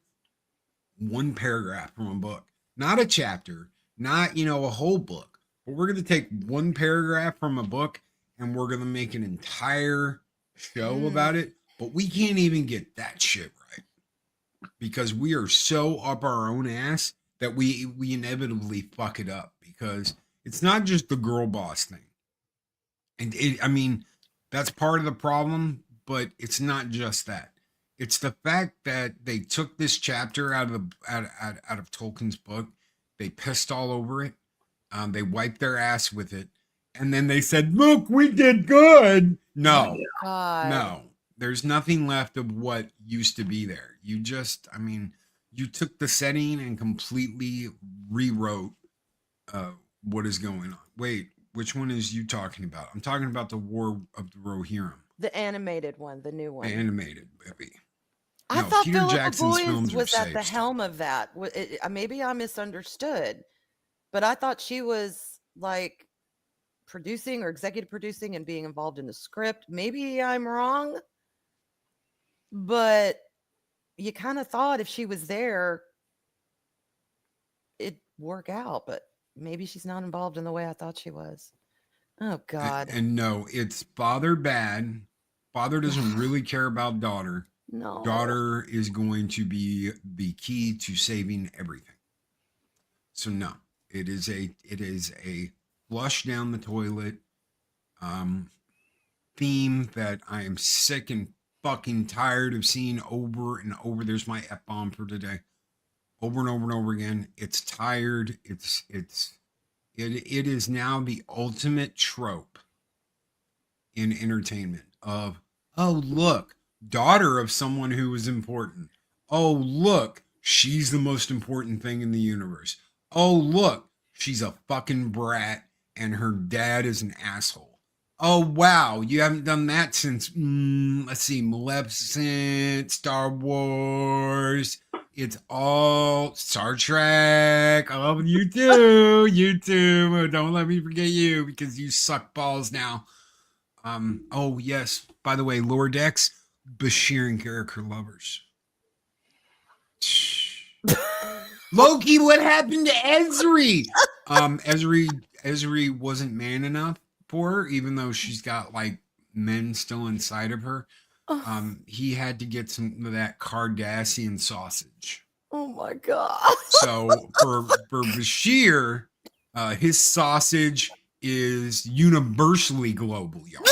one paragraph from a book, not a chapter, not a whole book, but we're gonna take one paragraph from a book and we're gonna make an entire show about it. But we can't even get that shit right because we are so up our own ass that we inevitably fuck it up because it's not just the girl boss thing. And I mean, that's part of the problem, but it's not just that. It's the fact that they took this chapter out of Tolkien's book, they pissed all over it, they wiped their ass with it, and then they said, "Look, we did good." No,
God.
no, there's nothing left of what used to be there. I mean, you took the setting and completely rewrote what is going on. Wait, which one is you talking about? I'm talking about the War of the Rohirrim.
The animated one, the new one.
The animated movie.
I
No,
thought
Peter
Philippa
Jackson's
Boyens
films are
was at
safe
the
still.
helm of that. Maybe I misunderstood, but I thought she was like producing or executive producing and being involved in the script. Maybe I'm wrong, but you kind of thought if she was there, it'd work out, but maybe she's not involved in the way I thought she was. Oh, God.
And no, it's father bad. Father doesn't really care about daughter.
No.
Daughter is going to be the key to saving everything. So no, it is a flush down the toilet theme that I am sick and fucking tired of seeing over and over. There's my F-bomb for today. Over and over and over again. It's tired. It is now the ultimate trope in entertainment of, oh, look, daughter of someone who was important. Oh, look, she's the most important thing in the universe. Oh, look, she's a fucking brat and her dad is an asshole. Oh, wow, you haven't done that since, let's see, Maleficent, Star Wars. It's all Star Trek. Oh, you too. You too. Don't let me forget you because you suck balls now. Oh, yes. By the way, Lower Decks, Bashir and Garrick are lovers. Loki, what happened to Ezri? Ezri wasn't man enough for her, even though she's got like men still inside of her. He had to get some of that Cardassian sausage.
Oh my God.
So for Bashir, his sausage is universally global, y'all.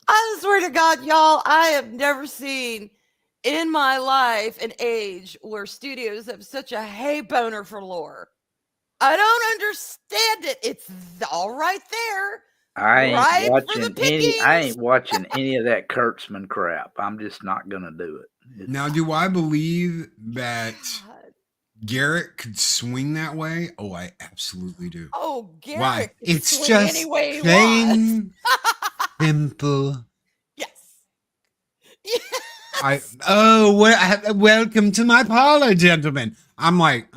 I swear to God, y'all, I have never seen in my life an age where studios have such a hay boner for lore. I don't understand it. It's all right there.
I ain't
Right for
watching
the
any. I
pickings.
ain't watching any of that Kurtzman crap. I'm just not gonna do it.
Now, do I believe that
God.
Garrett could swing that way? Oh, I absolutely do.
Oh, Garrett.
Why?
can
It's
swing
just
any way he wants.
plain simple.
Yes.
Welcome to my parlor, gentlemen. I'm like,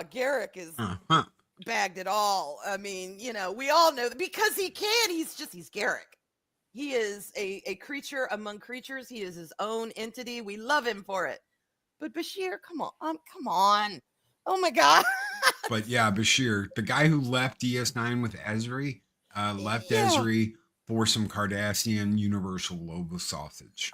Garrick is
uh-huh.
bagged it all. I mean, we all know that because he can. He's Garrick. He is a creature among creatures. He is his own entity. We love him for it. But Bashir, come on. Oh my God.
But yeah, Bashir, the guy who left DS9 with Ezri, left
Yeah.
Ezri for some Cardassian Universal Lobo sausage.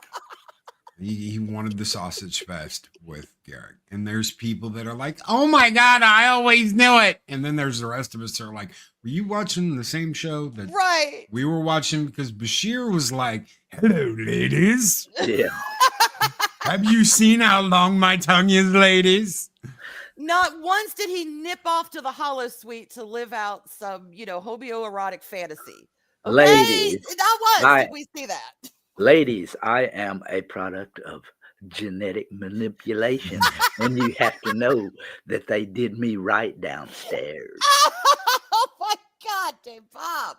He wanted the sausage fest with Garrick. And there's people that are like, oh my God, I always knew it. And then there's the rest of us that are like, were you watching the same show that
Right.
we were watching? Because Bashir was like, hello, ladies.
Yeah.
Have you seen how long my tongue is, ladies?
Not once did he nip off to the hollow suite to live out some, homoerotic fantasy. Okay?
Ladies,
Not once did we see that.
Ladies, I am a product of genetic manipulation, and you have to know that they did me right downstairs.
Oh my God, Dave Bob.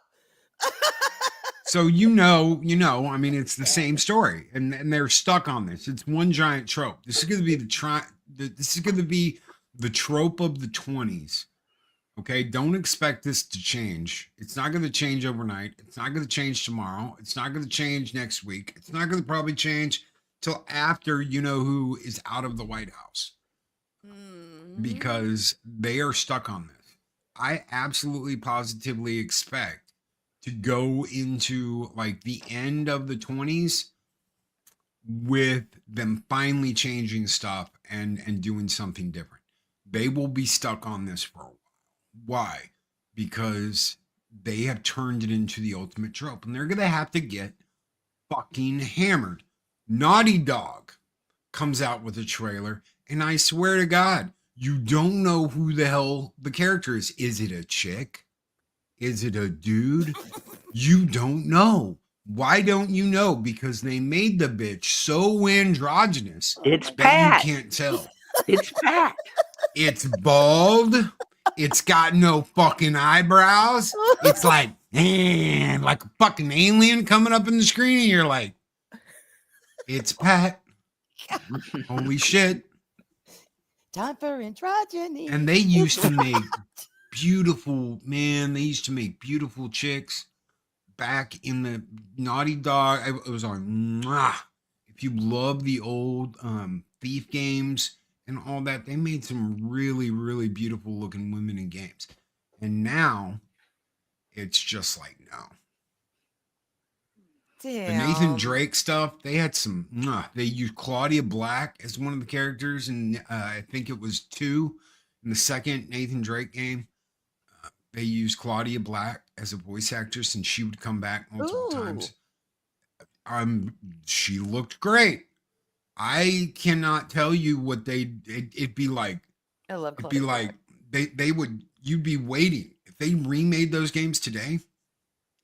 So I mean, it's the same story, and they're stuck on this. It's one giant trope. This is going to be the trope of the 20s, Okay, don't expect this to change. It's not going to change overnight. It's not going to change tomorrow. It's not going to change next week. It's not going to probably change till after you know who is out of the White House because they are stuck on this. I absolutely positively expect to go into like the end of the 20s with them finally changing stuff and doing something different. They will be stuck on this for a while. Why? Because they have turned it into the ultimate trope and they're going to have to get fucking hammered. Naughty Dog comes out with a trailer and I swear to God, you don't know who the hell the character is. Is it a chick? Is it a dude? You don't know. Why don't you know? Because they made the bitch so androgynous
It's
that
Pat.
you can't tell.
It's Pat.
It's bald. It's got no fucking eyebrows. It's like a fucking alien coming up in the screen, and you're like, it's Pat. Holy shit.
Time for androgyny.
And they used to make beautiful, man, they used to make beautiful chicks back in the Naughty Dog. It was on, if you love the old Thief games and all that, they made some really, really beautiful looking women in games. And now it's just like, no.
Damn.
The Nathan Drake stuff, they had some, they used Claudia Black as one of the characters. And I think it was 2 in the second Nathan Drake game. They used Claudia Black as a voice actress and she would come back multiple times. She looked great. I cannot tell you what it'd be like.
I love
It'd be
Claudia
like you'd be waiting. If they remade those games today,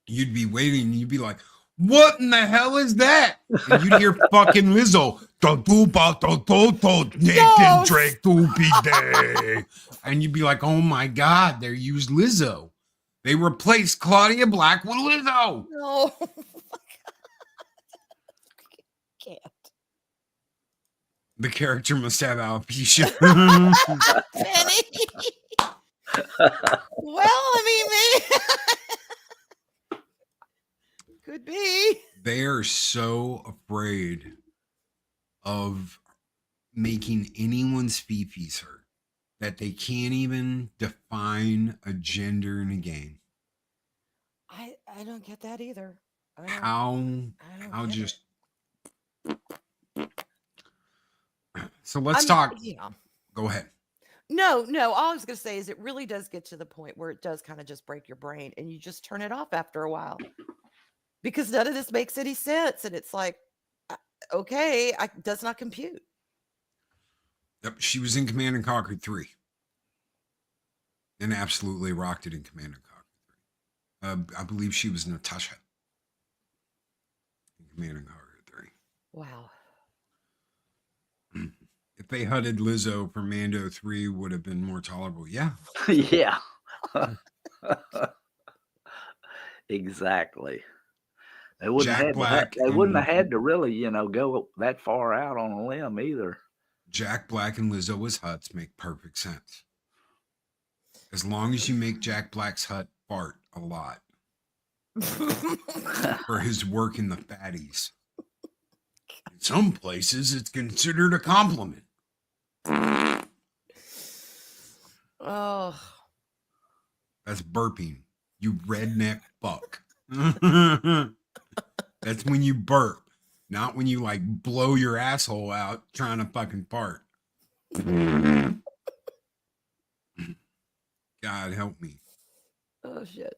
you'd be waiting and you'd be like, what in the hell is that? And you'd hear fucking Lizzo. Nathan Drake day. And you'd be like, oh my God, they used Lizzo. They replaced Claudia Black with Lizzo.
No. Can't.
The character must have alopecia.
Penny. Well, I mean, maybe. Could be.
They are so afraid of making anyone's fifis hurt that they can't even define a gender in a game.
I don't get that either.
How just so let's talk.
Yeah.
Go ahead.
No. All I was going to say is it really does get to the point where it does kind of just break your brain and you just turn it off after a while because none of this makes any sense. And it's like, okay, does not compute.
Yep, she was in Command and Conquer 3 and absolutely rocked it in Command and Conquer 3. I believe she was Natasha in Command and Conquer 3.
Wow.
If they hudded Lizzo for Mando 3, would have been more tolerable. Yeah.
Yeah. Exactly. They wouldn't have had to really, go that far out on a limb either.
Jack Black and Lizzo as Huts make perfect sense. As long as you make Jack Black's Hut fart a lot for his work in the fatties. In some places, it's considered a compliment.
Oh.
That's burping. You redneck fuck. That's when you burp, not when you like blow your asshole out trying to fucking fart. God help me.
Oh shit.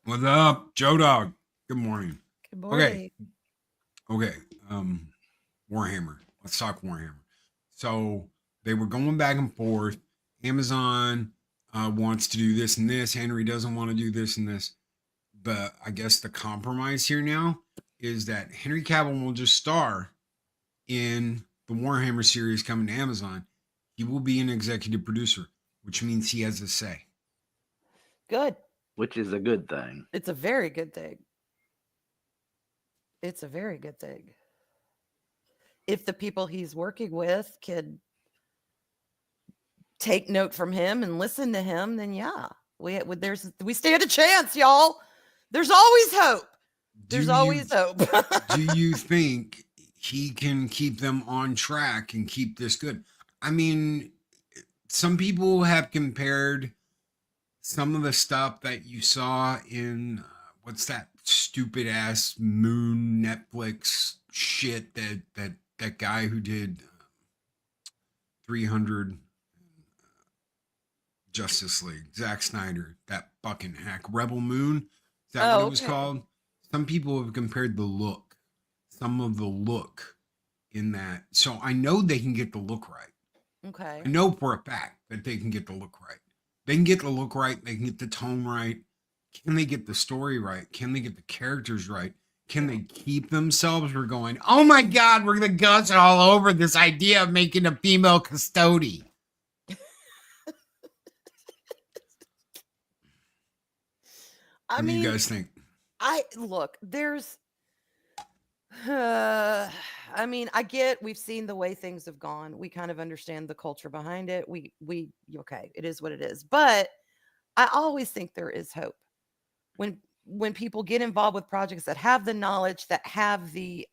What's up, Joe Dog? Good morning.
Good morning.
Okay. Warhammer. Let's talk Warhammer. So they were going back and forth. Amazon wants to do this and this. Henry doesn't want to do this and this. But I guess the compromise here now is that Henry Cavill will just star in the Warhammer series coming to Amazon. He will be an executive producer, which means he has a say.
Good.
Which is a good thing.
It's a very good thing. It's a very good thing. If the people he's working with can take note from him and listen to him, then yeah, we stand a chance, y'all. There's always hope. There's always hope.
Do you think he can keep them on track and keep this good? I mean, some people have compared some of the stuff that you saw in what's that stupid ass Moon Netflix shit that guy who did 300 Justice League, Zack Snyder, that fucking hack, Rebel Moon. Is that what it was called? Some people have compared some of the look in that. So I know they can get the look right.
Okay.
I know for a fact that they can get the look right. They can get the look right. They can get the tone right. Can they get the story right? Can they get the characters right? Can they keep themselves from going, oh my God, we're going to gush all over this idea of making a female custodian? What do you guys think?
I get, we've seen the way things have gone. We kind of understand the culture behind it. Okay, it is what it is. But I always think there is hope when people get involved with projects that have the knowledge, that have the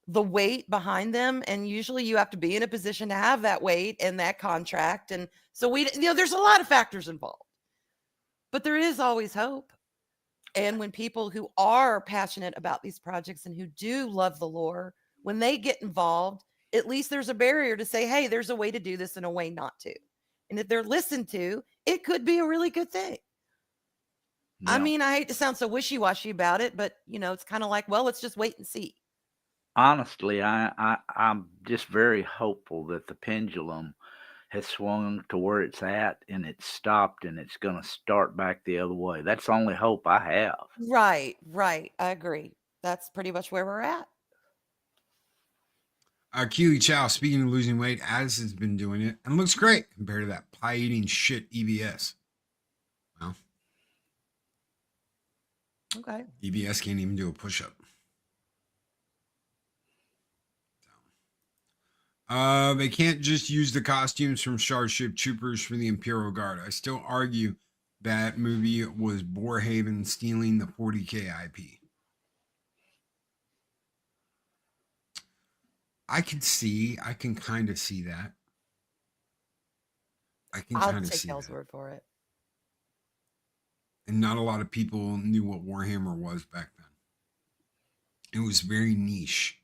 weight behind them. And usually you have to be in a position to have that weight and that contract. And so there's a lot of factors involved, but there is always hope. And when people who are passionate about these projects and who do love the lore, when they get involved, at least there's a barrier to say, hey, there's a way to do this and a way not to. And if they're listened to, it could be a really good thing. Yeah. I mean, I hate to sound so wishy-washy about it, but it's kind of like, well, let's just wait and see.
Honestly, I'm just very hopeful that the pendulum has swung to where it's at and it's stopped and it's going to start back the other way. That's the only hope I have.
Right. I agree. That's pretty much where we're at.
Kiwi Chow, speaking of losing weight, Az has been doing it and looks great compared to that pie-eating shit EBS. Well,
okay.
EBS can't even do a push-up. They can't just use the costumes from Starship Troopers for the Imperial Guard. I still argue that movie was Borehaven stealing the 40K IP. I can kind of see that.
I'll take y'all's word for it.
And not a lot of people knew what Warhammer was back then. It was very niche.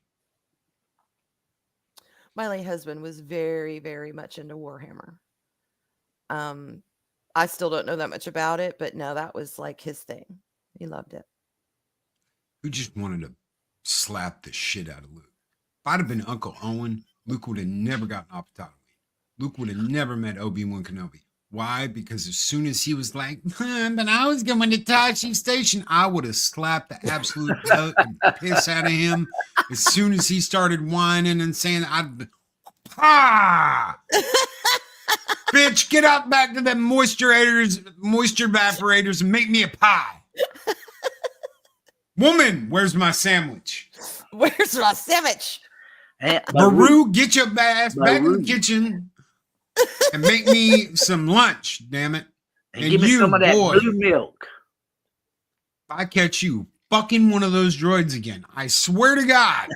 My late husband was very, very much into Warhammer. I still don't know that much about it, but no, that was like his thing. He loved it.
Who just wanted to slap the shit out of Luke? If I'd have been Uncle Owen, Luke would have never gotten Optatomy. Luke would have never met Obi-Wan Kenobi. Why? Because as soon as he was like, but I was going to Tashi Station, I would have slapped the absolute and piss out of him. As soon as he started whining and saying, bitch, get up back to the moisture evaporators and make me a pie. Woman, where's my sandwich?
Where's my sandwich?
Baru, get your ass back in the kitchen and make me some lunch, damn it.
And give me some of that blue milk.
If I catch you fucking one of those droids again, I swear to God.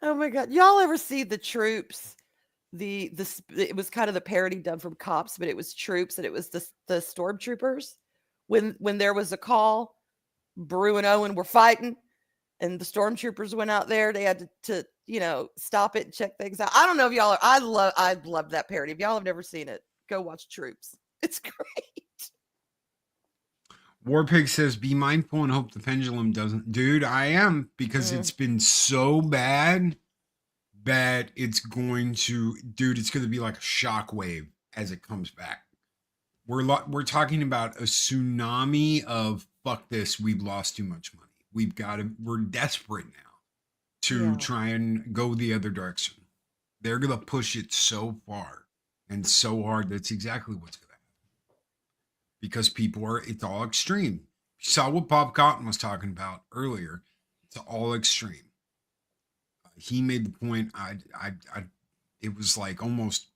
Oh my God. Y'all ever see the Troops? It was kind of the parody done from Cops, but it was Troops and it was the stormtroopers. When there was a call, Baru and Owen were fighting and the stormtroopers went out there. They had to stop it and check things out. I don't know if y'all I love that parody. If y'all have never seen it, go watch Troops. It's great.
Warpig says, be mindful and hope the pendulum doesn't. Dude, I am, because it's been so bad that it's going to be like a shockwave as it comes back. We're talking about a tsunami of fuck this, we've lost too much money. We're desperate now to try and go the other direction. They're going to push it so far and so hard. That's exactly what's going to happen. Because it's all extreme. You saw what Bob Cotton was talking about earlier. It's all extreme. He made the point, it was like almost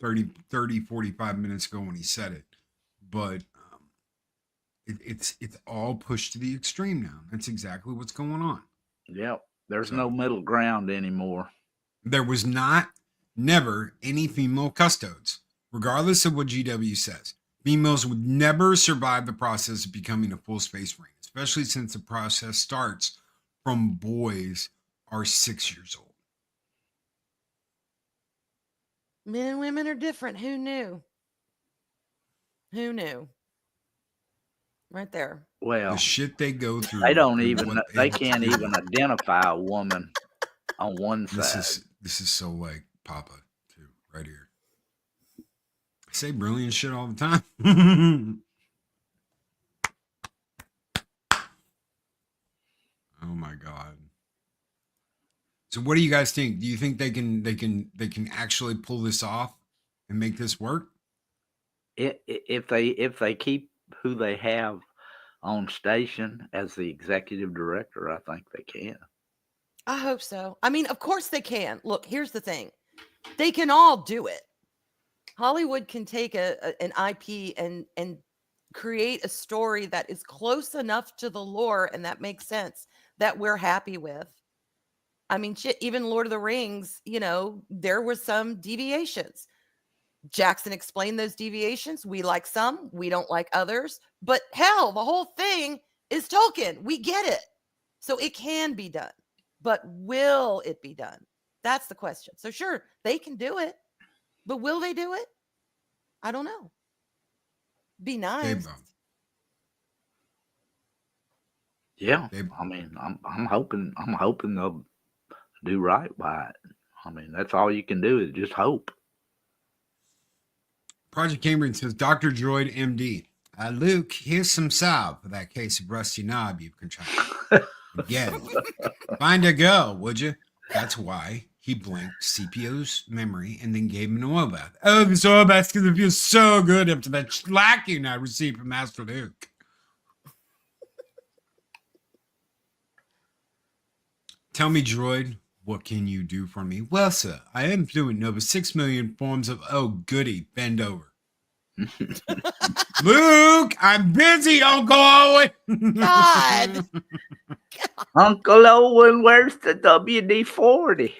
45 minutes ago when he said it. But it's all pushed to the extreme now. That's exactly what's going on.
Yep. There's
So-
no middle ground anymore.
There was never any female custodes, regardless of what GW says. Females would never survive the process of becoming a full space marine, especially since the process starts from boys are 6 years old.
Men and women are different. Who knew? Who knew? Right there.
Well,
The shit they go through.
they don't
and
even,
what
they
have to
can't
do.
even identify a woman on one side.
This is so like Papa too, right here. I say brilliant shit all the time. Oh my god. So what do you guys think? Do you think they can actually pull this off and make this work?
If they keep who they have on station as the executive director, I think they can.
I hope so. I mean, of course they can. Look, here's the thing. They can all do it. Hollywood can take an IP and create a story that is close enough to the lore and that makes sense that we're happy with. I mean, shit, even Lord of the Rings, you know, there were some deviations. Jackson explained those deviations. We like some, we don't like others. But hell, the whole thing is Tolkien. We get it. So it can be done. But will it be done? That's the question. So sure, they can do it. But will they do it? I don't know. Be nice.
Yeah. I mean, I'm hoping they'll do right by it. I mean, that's all you can do is just hope.
Project Cambrian says, Dr. Droid MD. Luke, here's some salve for that case of rusty knob you've contracted. Again, find a girl, would you? That's why he blanked CPO's memory and then gave him an oil bath. Oh, this oil bath's going to feel so good after that slacking I received from Master Luke. Tell me, Droid, what can you do for me? Well, sir, I am fluent in over 6 million forms of, oh, goody, bend over. Luke, I'm busy, Uncle Owen.
God.
Uncle Owen, where's the WD-40?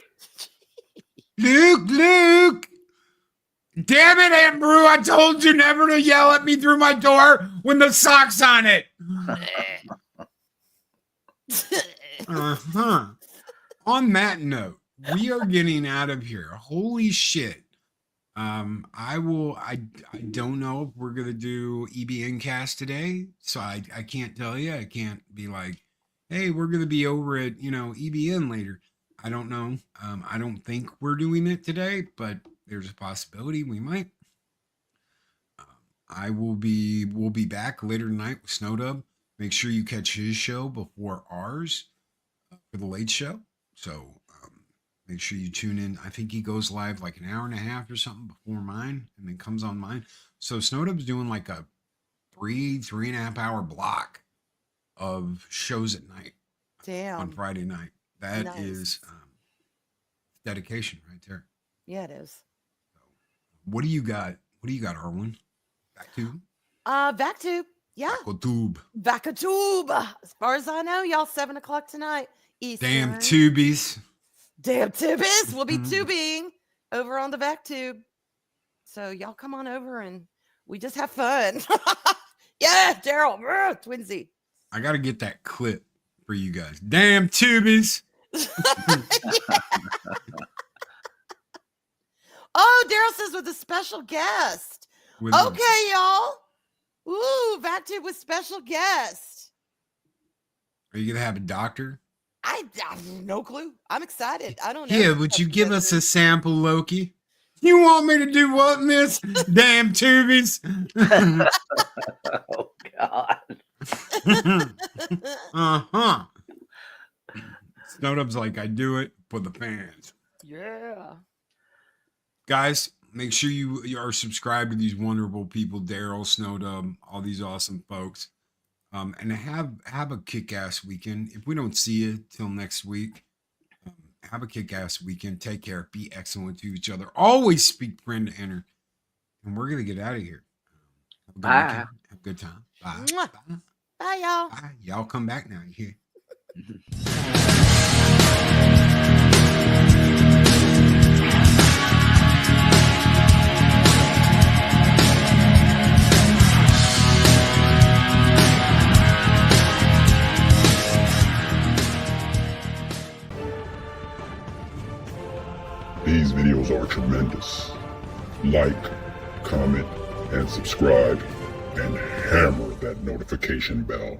Luke. Damn it, Aunt Brew, I told you never to yell at me through my door when the sock's on it. Uh-huh. On that note, we are getting out of here. Holy shit. I don't know if we're gonna do EBN cast today, so I can't tell you. I can't be like, hey, we're gonna be over at EBN later. I don't know. I don't think we're doing it today, but there's a possibility we might. We'll be back later tonight with Snowdub. Make sure you catch his show before ours for the late show. So make sure you tune in. I think he goes live like an hour and a half or something before mine and then comes on mine. So Snowdub's doing like a 3.5 hour block of shows at night.
Damn.
On Friday night. That
Nice.
is dedication right there.
Yeah, it is.
What do you got? What do you got, Arwyn? Back to
Vactube. Yeah.
Tube.
Vacatube. As far as I know, y'all 7:00 tonight. Eastern.
Damn tubies.
Damn tubies. We'll be tubing over on the Vactube. So y'all come on over and we just have fun. Yeah, Daryl. Twinsy.
I got to get that clip for you guys. Damn tubies.
Oh, Daryl says with a special guest. Okay, y'all. Ooh, Vactube with special guest.
Are you going to have a doctor?
I have no clue. I'm excited. I don't know.
Yeah, would you give us a sample, Loki? You want me to do what in this? Damn tubies.
Oh, God.
Uh-huh. Snowdub's like, I do it for the fans.
Yeah.
Guys, make sure you are subscribed to these wonderful people, Daryl, Snowdub, all these awesome folks. And have a kick-ass weekend. If we don't see you till next week, have a kick-ass weekend. Take care. Be excellent to each other. Always speak friend to enter. and we're gonna get out of here. Have a good
Bye.
weekend. Have a good time. Bye.
Mwah.
Bye.
Bye, y'all.
Bye. Y'all come back now. You hear?
These videos are tremendous. Like, comment, and subscribe, and hammer that notification bell.